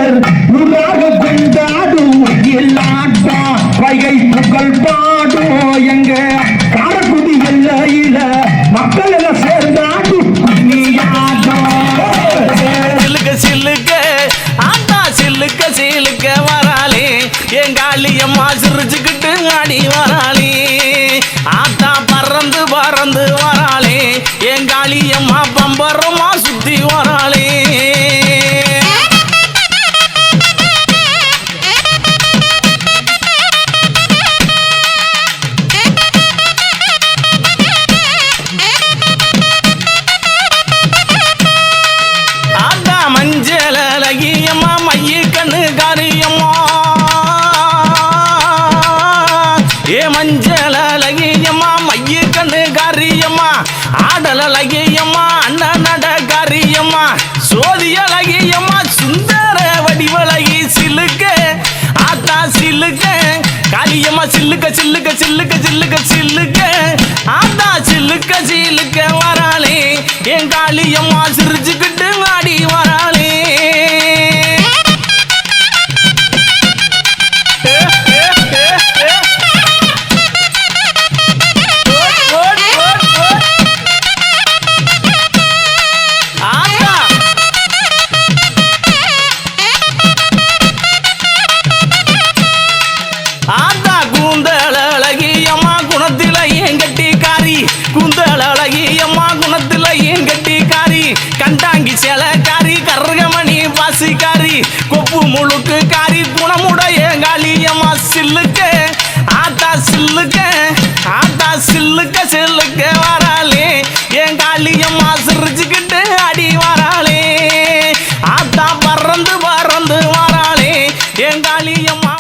மன்னர் உருவாக கொண்டாடும் எல்லாட்டம் வைகை புகழ் பாடும் எங்க காரக்குடி எல்லையில மக்கள் எல்லாம் சேர்ந்தாடும் சிலுக்க சிலுக்க ஆத்தா சிலுக்க சிலுக்க வராளே எங்காளியம்மா சிரிச்சுக்கிட்டு ஆடி வராளே ஆத்தா பறந்து பறந்து வராளே எங்காளியம்மா பம்பரமா சுத்தி வராளே மஞ்சள் அழகியம்மா மைய கண்ணு காரியம்மா ஏ மஞ்சள் அழகியம்மா மைய கண்ணு காரியம்மா ஆடல் அழகியம்மா அண்ணன் நட காரியம்மா சோதி அழகியம்மா சுந்தர வடிவழகி சிலுக்க ஆத்தா சிலுக்க காளியம்மா சில்லுக்க சில்லுக்க சில்லுக்க சில்லுக்க சில்லுக்க ஆத்தா சில்லுக்க சிலுக்க வராளே என் காளியம்மா சிரிச்சுக்கிட்டு ஆடி வராளே ஆத்தா கூந்தல் அழகியம்மா குணத்தில ஏன் கட்டிக்காரி கூந்தல் அழகியம்மா குணத்தில ஏன் கட்டிக்காரி கண்டாங்கி சேலக்காரி கருகமணி பாசிக்காரி கொப்பு முழுக்கு காரி குணமுடைய காளியம்மா சில்லுக்க ஆத்தா சில்லுக்க ஆத்தா சில்லுக்க சில்லுக்க வராளே என் காளியம்மா சிரிச்சுக்கிட்டு அடி வராளே ஆத்தா பறந்து பறந்து வராளே என் காளியம்மா